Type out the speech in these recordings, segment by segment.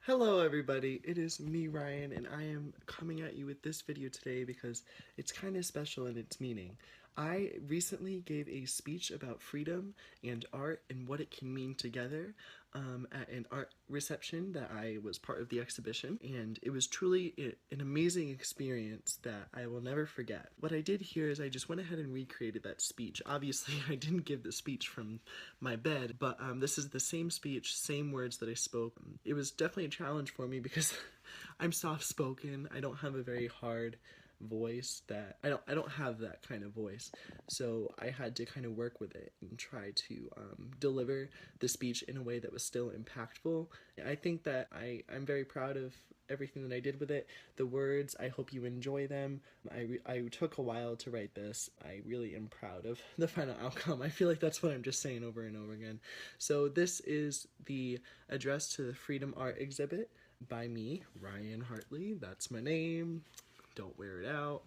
Hello everybody, it is me Ryan and I am coming at you with this video today because it's kind of special in its meaning. I recently gave a speech about freedom and art and what it can mean together at an art reception that I was part of the exhibition, and it was truly an amazing experience that I will never forget. What I did here is I just went ahead and recreated that speech. Obviously I didn't give the speech from my bed, but this is the same speech, same words that I spoke. It was definitely a challenge for me because I'm soft-spoken. I don't have a very hard voice. That I don't have that kind of voice, so I had to kind of work with it and try to deliver the speech in a way that was still impactful. I think that I'm very proud of everything that I did with it. The words, I hope you enjoy them. I took a while to write this. I really am proud of the final outcome. I feel like that's what I'm just saying over and over again. So this is the address to the Freedom Art exhibit by me, Ryan Hartley. That's my name. Don't wear it out.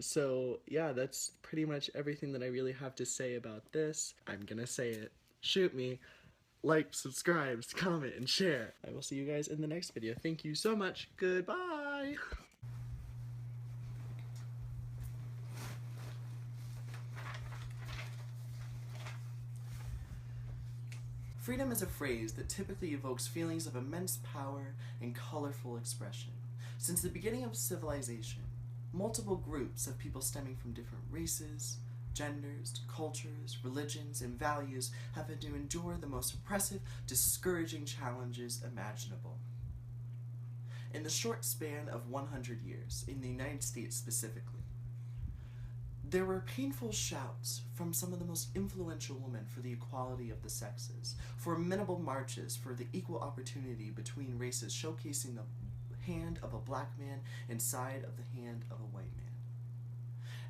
So yeah, that's pretty much everything that I really have to say about this. I'm gonna say it. Shoot me. Like, subscribe, comment, and share. I will see you guys in the next video. Thank you so much. Goodbye. Freedom is a phrase that typically evokes feelings of immense power and colorful expression. Since the beginning of civilization, multiple groups of people stemming from different races, genders, cultures, religions, and values have had to endure the most oppressive, discouraging challenges imaginable. In the short span of 100 years, in the United States specifically, there were painful shouts from some of the most influential women for the equality of the sexes, formidable marches for the equal opportunity between races, showcasing the hand of a black man inside of the hand of a white man.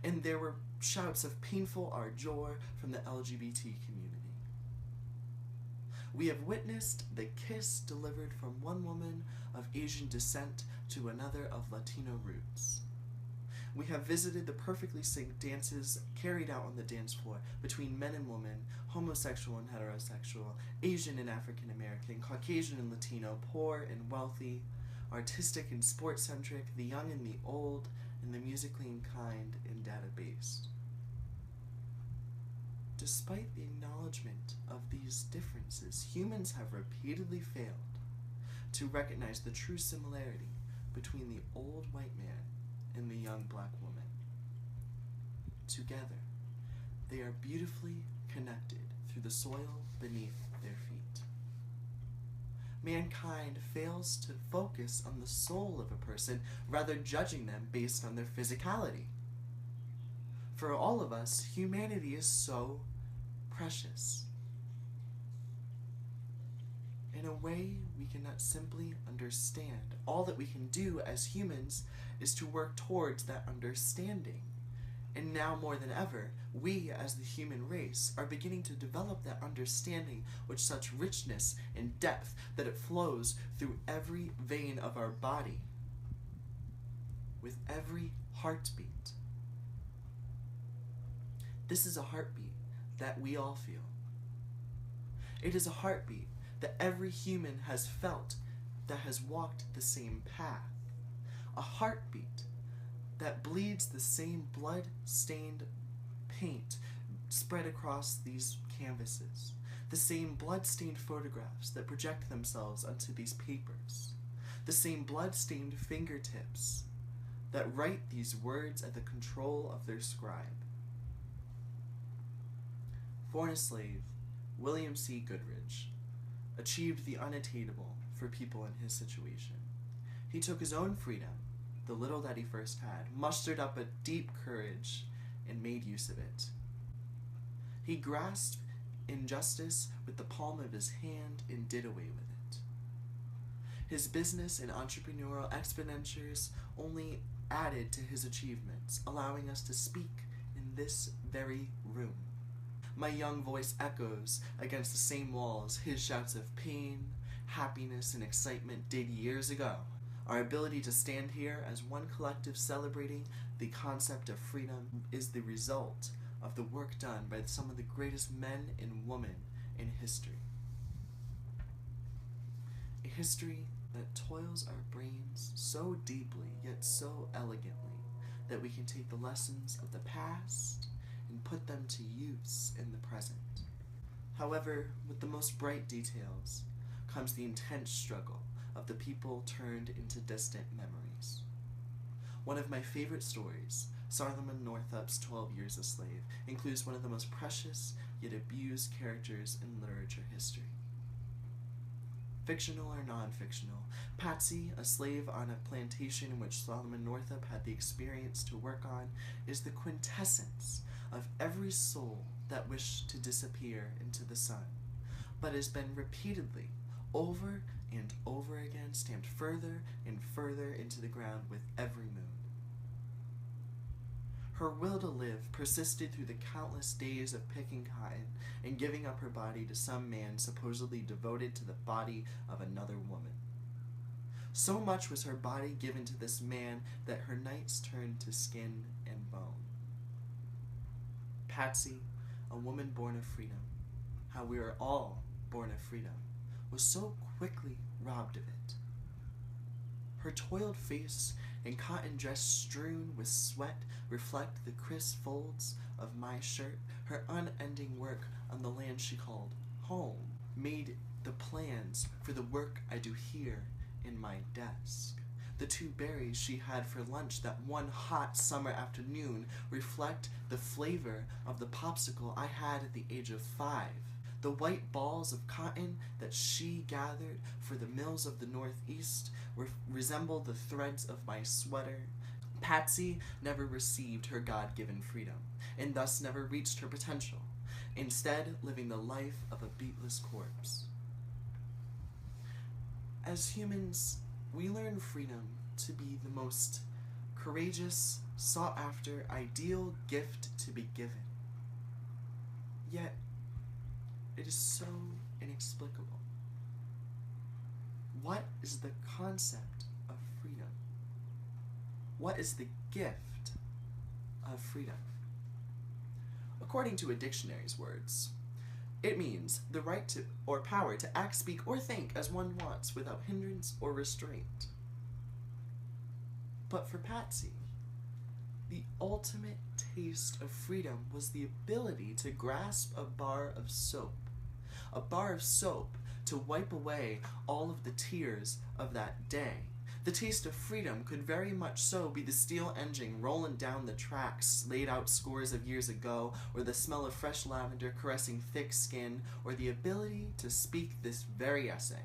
And there were shouts of painful ardor from the LGBT community. We have witnessed the kiss delivered from one woman of Asian descent to another of Latino roots. We have visited the perfectly synced dances carried out on the dance floor between men and women, homosexual and heterosexual, Asian and African American, Caucasian and Latino, poor and wealthy, artistic and sports-centric, the young and the old, and the musically inclined and data-based. Despite the acknowledgement of these differences, humans have repeatedly failed to recognize the true similarity between the old white man and the young black woman. Together, they are beautifully connected through the soil beneath their feet. Mankind fails to focus on the soul of a person, rather judging them based on their physicality. For all of us, humanity is so precious. In a way we cannot simply understand. All that we can do as humans is to work towards that understanding. And now more than ever, we as the human race are beginning to develop that understanding with such richness and depth that it flows through every vein of our body, with every heartbeat. This is a heartbeat that we all feel. It is a heartbeat that every human has felt, that has walked the same path. A heartbeat that bleeds the same blood-stained paint spread across these canvases, the same blood-stained photographs that project themselves onto these papers, the same blood-stained fingertips that write these words at the control of their scribe. Born a slave, William C. Goodrich achieved the unattainable for people in his situation. He took his own freedom, the little that he first had, mustered up a deep courage, and made use of it. He grasped injustice with the palm of his hand and did away with it. His business and entrepreneurial expenditures only added to his achievements, allowing us to speak in this very room. My young voice echoes against the same walls his shouts of pain, happiness, and excitement did years ago. Our ability to stand here as one collective celebrating the concept of freedom is the result of the work done by some of the greatest men and women in history. A history that toils our brains so deeply yet so elegantly that we can take the lessons of the past and put them to use in the present. However, with the most bright details comes the intense struggle of the people turned into distant memories. One of my favorite stories, Solomon Northup's 12 Years a Slave, includes one of the most precious yet abused characters in literature history. Fictional or non-fictional, Patsy, a slave on a plantation in which Solomon Northup had the experience to work on, is the quintessence of every soul that wished to disappear into the sun, but has been repeatedly, over and over again, stamped further and further into the ground with every moon. Her will to live persisted through the countless days of picking cotton and giving up her body to some man supposedly devoted to the body of another woman. So much was her body given to this man that her nights turned to skin and bone. Patsy, a woman born of freedom, how we are all born of freedom, was so quickly robbed of it. Her toiled face and cotton dress strewn with sweat reflect the crisp folds of my shirt. Her unending work on the land she called home made the plans for the work I do here in my desk. The 2 berries she had for lunch that one hot summer afternoon reflect the flavor of the popsicle I had at the age of 5. The white balls of cotton that she gathered for the mills of the Northeast resemble the threads of my sweater. Patsy never received her God-given freedom, and thus never reached her potential, instead living the life of a beatless corpse. As humans, we learn freedom to be the most courageous, sought-after, ideal gift to be given. Yet, it is so inexplicable. What is the concept of freedom? What is the gift of freedom? According to a dictionary's words, it means the right to or power to act, speak, or think as one wants without hindrance or restraint. But for Patsy, the ultimate taste of freedom was the ability to grasp a bar of soap to wipe away all of the tears of that day. The taste of freedom could very much so be the steel engine rolling down the tracks laid out scores of years ago, or the smell of fresh lavender caressing thick skin, or the ability to speak this very essay.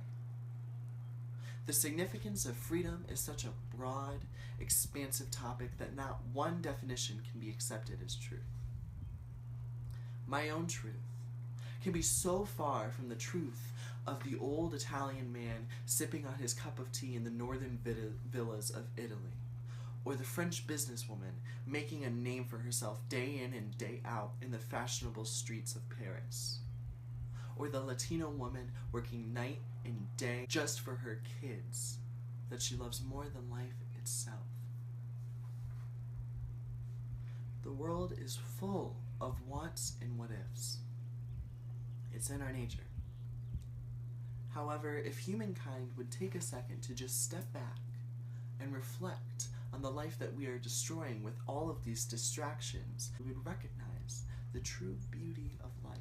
The significance of freedom is such a broad, expansive topic that not one definition can be accepted as truth. My own truth can be so far from the truth of the old Italian man sipping on his cup of tea in the northern villas of Italy, or the French businesswoman making a name for herself day in and day out in the fashionable streets of Paris, or the Latino woman working night and day just for her kids that she loves more than life itself. The world is full of wants and what-ifs. It's in our nature. However, if humankind would take a second to just step back and reflect on the life that we are destroying with all of these distractions, we would recognize the true beauty of life.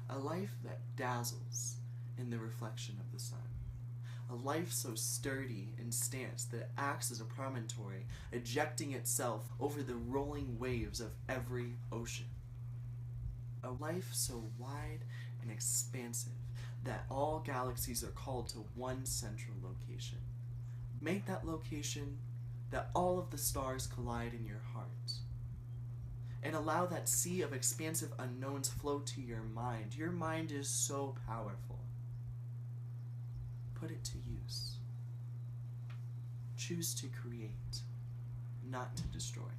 A life that dazzles in the reflection of the sun. A life so sturdy and stanced that it acts as a promontory, ejecting itself over the rolling waves of every ocean. A life so wide and expansive that all galaxies are called to one central location. Make that location that all of the stars collide in your heart. And allow that sea of expansive unknowns flow to your mind. Your mind is so powerful. Put it to use. Choose to create, not to destroy.